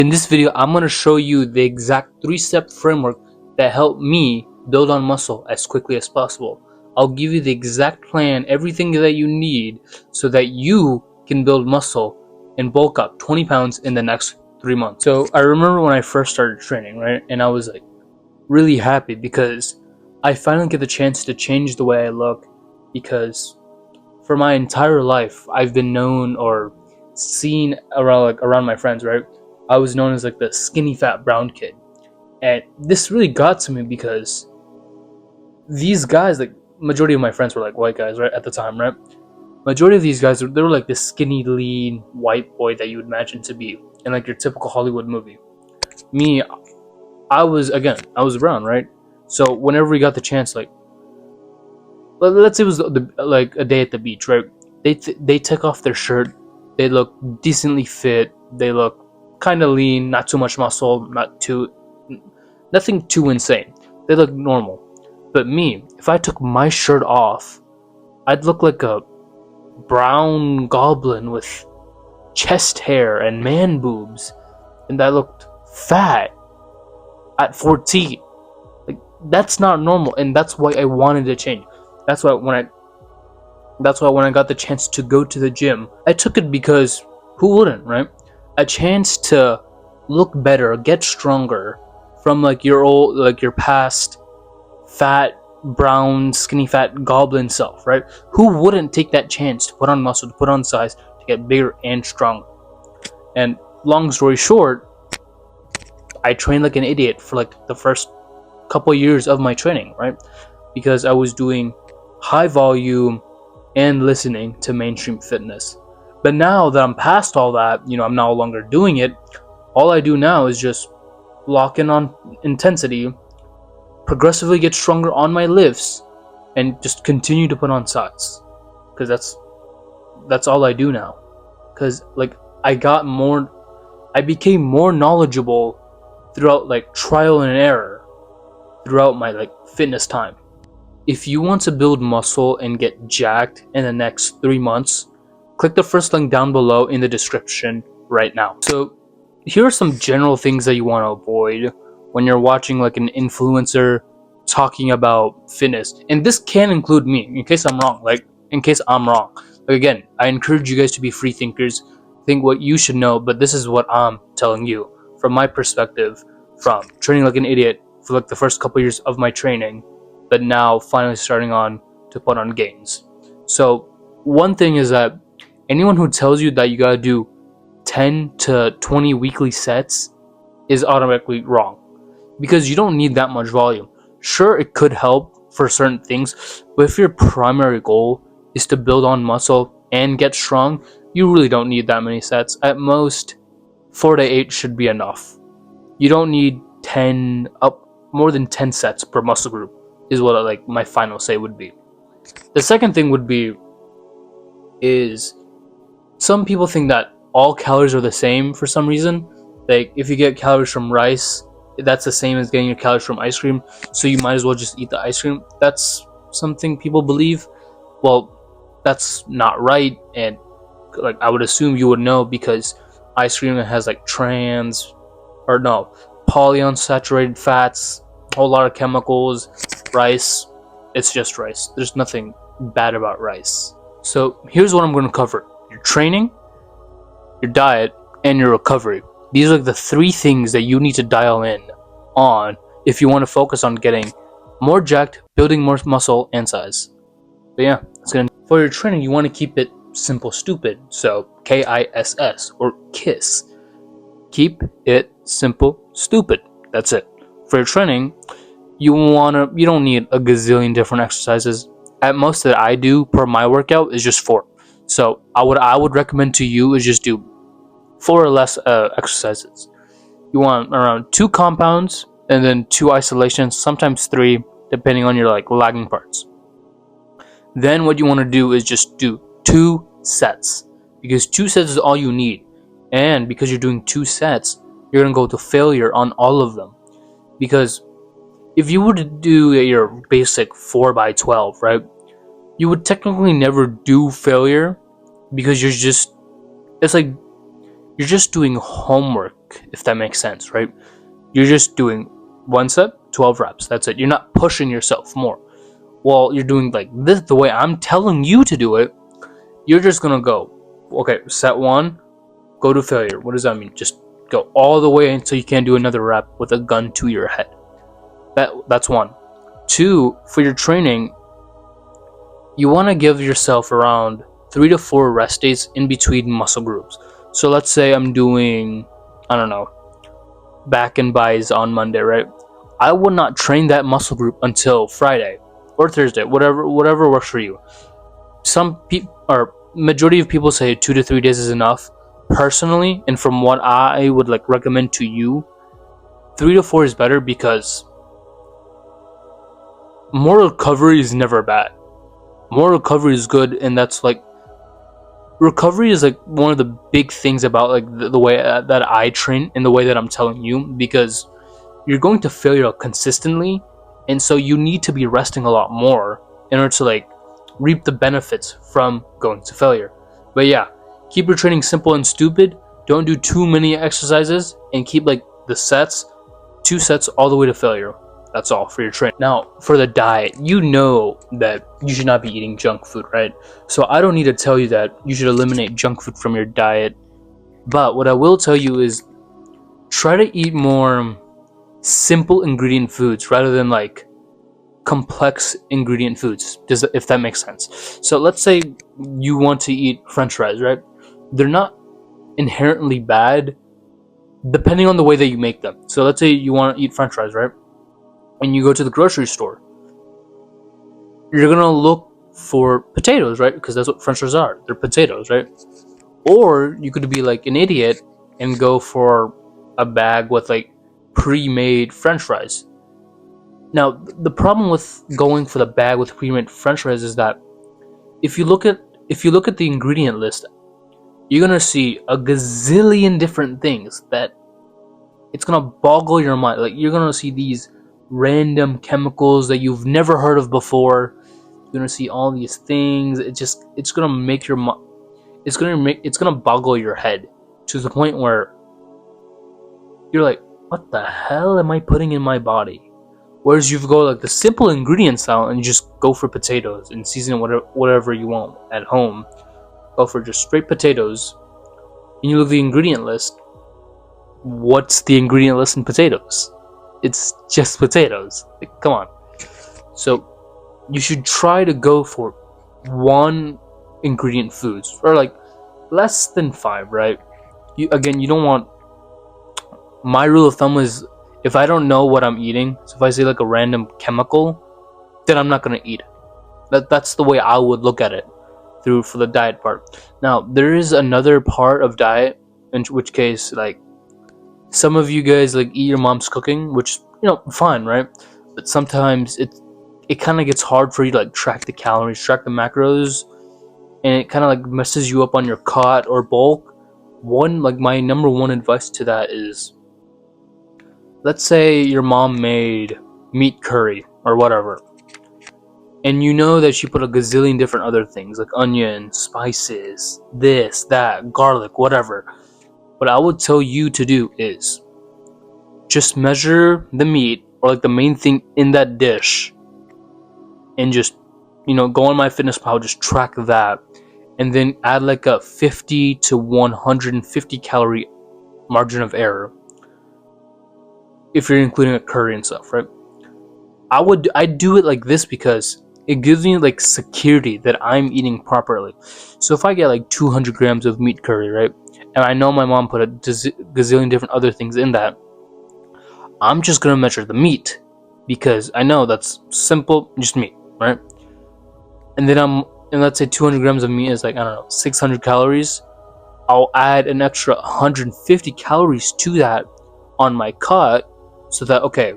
In this video, I'm going to show you the exact 3-step framework that helped me build on muscle as quickly as possible. I'll give you the exact plan, everything that you need so that you can build muscle and bulk up 20 pounds in the next 3 months. So I remember when I first started training, right? And I was like really happy because I finally get the chance to change the way I look, because for my entire life I've been known or seen around my friends, right? I was known as like the skinny fat brown kid. And this really got to me because these guys, like majority of my friends were like white guys, right, at the time, right? Majority of these guys, they were like this skinny, lean, white boy that you would imagine to be in like your typical Hollywood movie. Me, I was brown, right? So whenever we got the chance, like, let's say it was like a day at the beach, right? They take off their shirt, they look decently fit, they look kind of lean, not too much muscle, nothing too insane. They look normal. But me, if I took my shirt off, I'd look like a brown goblin with chest hair and man boobs, and I looked fat at 14. Like, that's not normal, and that's why I wanted to change. That's why when I got the chance to go to the gym, I took it because who wouldn't, right? A chance to look better, get stronger from like your past fat, brown, skinny fat goblin self, right? Who wouldn't take that chance to put on muscle, to put on size, to get bigger and stronger? And long story short, I trained like an idiot for like the first couple years of my training, right? Because I was doing high volume and listening to mainstream fitness. But now that I'm past all that, I'm no longer doing it. All I do now is just lock in on intensity, progressively get stronger on my lifts, and just continue to put on size. Because that's all I do now. Because like I became more knowledgeable throughout like trial and error throughout my like fitness time. If you want to build muscle and get jacked in the next 3 months, click the first link down below in the description right now. So here are some general things that you want to avoid when you're watching like an influencer talking about fitness. And this can include me, in case I'm wrong. Like again, I encourage you guys to be free thinkers, think what you should know, but this is what I'm telling you from my perspective, from training like an idiot for like the first couple years of my training, but now finally starting on to put on gains. So one thing is that anyone who tells you that you gotta do 10 to 20 weekly sets is automatically wrong, because you don't need that much volume. Sure, it could help for certain things, but if your primary goal is to build on muscle and get strong, you really don't need that many sets. At most, 4 to 8 should be enough. You don't need more than 10 sets per muscle group is what like my final say would be. The second thing would be is some people think that all calories are the same for some reason. Like if you get calories from rice, that's the same as getting your calories from ice cream, so you might as well just eat the ice cream. That's something people believe. Well, that's not right, and like I would assume you would know, because ice cream has like polyunsaturated fats, a whole lot of chemicals. Rice, it's just rice. There's nothing bad about rice. So here's what I'm going to cover: your training, your diet, and your recovery. These are like the 3 things that you need to dial in on if you want to focus on getting more jacked, building more muscle and size. But yeah, for your training, you want to keep it simple, stupid. So KISS or KISS. Keep it simple, stupid. That's it. For your training, you don't need a gazillion different exercises. At most that I do per my workout is just 4. So I would recommend to you is just do 4 or less exercises. You want around 2 compounds and then 2 isolations, sometimes 3, depending on your like lagging parts. Then what you want to do is just do 2 sets, because 2 sets is all you need. And because you're doing 2 sets, you're gonna go to failure on all of them. Because if you were to do your basic 4x12, right, you would technically never do failure, because it's like you're just doing homework junk, if that makes sense, right? You're just doing 1 set, 12 reps. That's it. You're not pushing yourself more. Well, you're doing like this the way I'm telling you to do it. You're just gonna go, okay, set 1, go to failure. What does that mean? Just go all the way until you can't do another rep with a gun to your head. That's 1. 2, for your training, you want to give yourself around 3 to 4 rest days in between muscle groups. So let's say I'm doing, I don't know, back and buys on Monday, right? I would not train that muscle group until Friday or Thursday, whatever works for you. Some people, or majority of people, say 2 to 3 days is enough. Personally, and from what I would like recommend to you, 3 to 4 is better, because more recovery is never bad. More recovery is good, and that's like, recovery is like one of the big things about like the way that I train and the way that I'm telling you, because you're going to failure consistently, and so you need to be resting a lot more in order to like reap the benefits from going to failure. But yeah, keep your training simple and stupid. Don't do too many exercises, and keep like the sets, 2 sets all the way to failure. That's all for your training. Now, for the diet, you know that you should not be eating junk food, right? So I don't need to tell you that you should eliminate junk food from your diet. But what I will tell you is try to eat more simple ingredient foods rather than like complex ingredient foods, if that makes sense. So let's say you want to eat French fries, right? They're not inherently bad depending on the way that you make them. So let's say you want to eat French fries, right? And you go to the grocery store, you're gonna look for potatoes, right? Because that's what French fries are. They're potatoes, right? Or you could be like an idiot and go for a bag with like pre-made French fries. Now, the problem with going for the bag with pre-made French fries is that if you look at the ingredient list, you're gonna see a gazillion different things that it's gonna boggle your mind. Like, you're gonna see these random chemicals that you've never heard of before. You're gonna see all these things. It's gonna make your it's gonna boggle your head to the point where you're like, what the hell am I putting in my body? Whereas you go like the simple ingredient style and you just go for potatoes and season whatever you want at home. Go for just straight potatoes, and you look at the ingredient list. What's the ingredient list in potatoes? It's just potatoes. Like, come on. So you should try to go for 1 ingredient foods, or like less than 5, right? You don't want. My rule of thumb is, if I don't know what I'm eating, so if I see like a random chemical, then I'm not gonna eat it. That's the way I would look at it for the diet part. Now, there is another part of diet, in which case, like, some of you guys like eat your mom's cooking, which, fine, right? But sometimes it kind of gets hard for you to like track the calories, track the macros, and it kind of like messes you up on your cut or bulk. My number 1 advice to that is, let's say your mom made meat curry or whatever, and you know that she put a gazillion different other things like onion, spices, this, that, garlic, whatever. What I would tell you to do is just measure the meat, or like the main thing in that dish, and just, go on MyFitnessPal, just track that, and then add like a 50 to 150 calorie margin of error if you're including a curry and stuff, right? I do it like this because it gives me like security that I'm eating properly. So if I get like 200 grams of meat curry, right, and I know my mom put a gazillion different other things in that, I'm just gonna measure the meat because I know that's simple, just meat, right? And then let's say 200 grams of meat is like, I don't know, 600 calories. I'll add an extra 150 calories to that on my cut, so that, okay,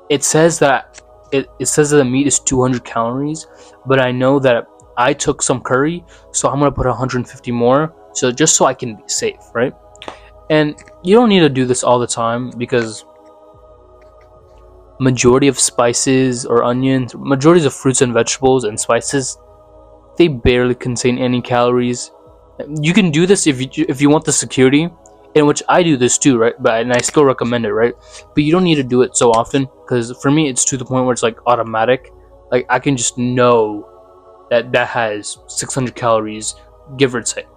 it says that the meat is 200 calories, but I know that I took some curry, so I'm gonna put 150 more, so just so I can be safe, right? And you don't need to do this all the time, because majority of spices or onions, majorities of fruits and vegetables and spices, they barely contain any calories. You can do this if you want the security, in which I do this too, right? And I still recommend it, right? But you don't need to do it so often, because for me, it's to the point where it's like automatic. Like I can just know that that has 600 calories, give or take.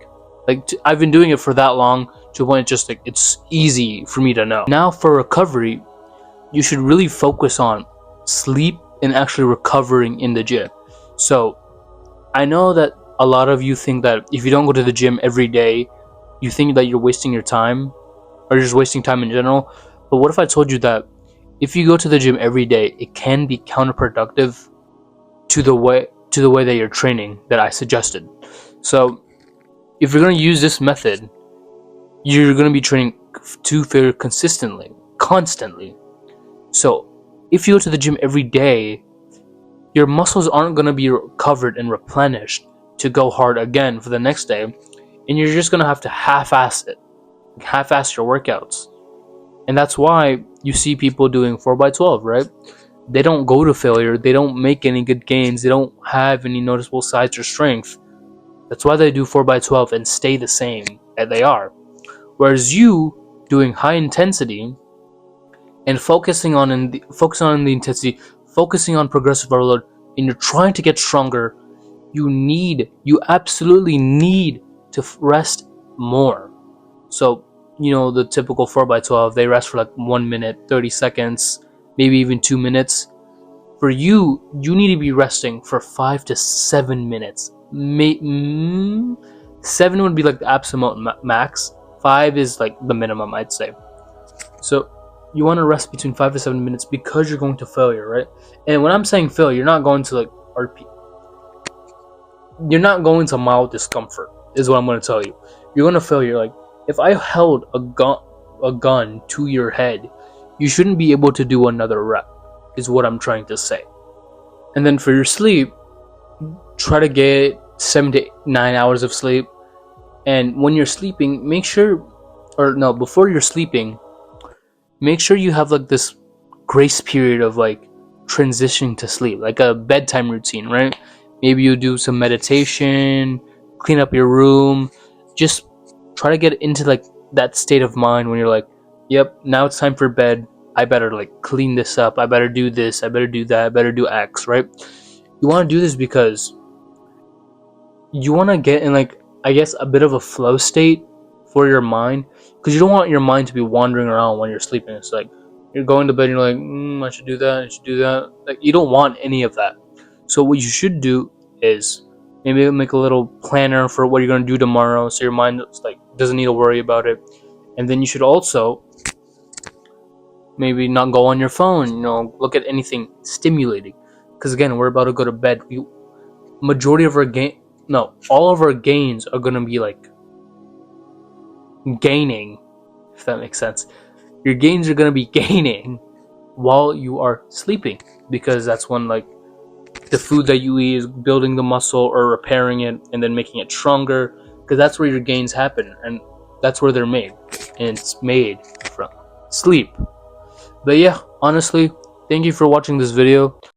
Like I've been doing it for that long to the point it's just like it's easy for me to know. Now for recovery, you should really focus on sleep and actually recovering in the gym. So I know that a lot of you think that if you don't go to the gym every day, you think that you're wasting your time or just wasting time in general. But what if I told you that if you go to the gym every day, it can be counterproductive to the way that you're training that I suggested. So if you're going to use this method, you're going to be training to failure consistently, constantly. So if you go to the gym every day, your muscles aren't going to be recovered and replenished to go hard again for the next day, and you're just going to have to half-ass it, half-ass your workouts. And that's why you see people doing 4x12, right? They don't go to failure, they don't make any good gains, they don't have any noticeable size or strength. That's why they do 4x12 and stay the same as they are. Whereas you doing high intensity and focusing on the intensity, focusing on progressive overload, and you're trying to get stronger, you absolutely need to rest more. So, you know, the typical 4x12, they rest for like 1 minute, 30 seconds, maybe even 2 minutes. For you, you need to be resting for 5 to 7 minutes. 7 would be like the absolute max. 5 is like the minimum, I'd say. So you want to rest between 5 to 7 minutes because you're going to failure, right? And when I'm saying failure, you're not going to like RP. You're not going to mild discomfort, is what I'm going to tell you. You're going to failure. Like if I held a gun to your head, you shouldn't be able to do another rep, is what I'm trying to say. And then for your sleep, try to get 7 to 9 hours of sleep. And when you're sleeping, before you're sleeping, make sure you have like this grace period of like transitioning to sleep, like a bedtime routine, right? Maybe you do some meditation, clean up your room, just try to get into like that state of mind when you're like, yep, now it's time for bed. I better like clean this up. I better do this. I better do that. I better do X, right? You want to do this because you want to get in like, I guess, a bit of a flow state for your mind, because you don't want your mind to be wandering around when you're sleeping. It's like you're going to bed and you're like, I should do that, I should do that. Like you don't want any of that. So what you should do is maybe make a little planner for what you're going to do tomorrow, so your mind like doesn't need to worry about it. And then you should also maybe not go on your phone, you know, look at anything stimulating, because again, we're about to go to bed. All of our gains are going to be like gaining, if that makes sense. Your gains are going to be gaining while you are sleeping, because that's when like the food that you eat is building the muscle or repairing it and then making it stronger, because that's where your gains happen, and that's where they're made, and it's made from sleep. But yeah, honestly, thank you for watching this video.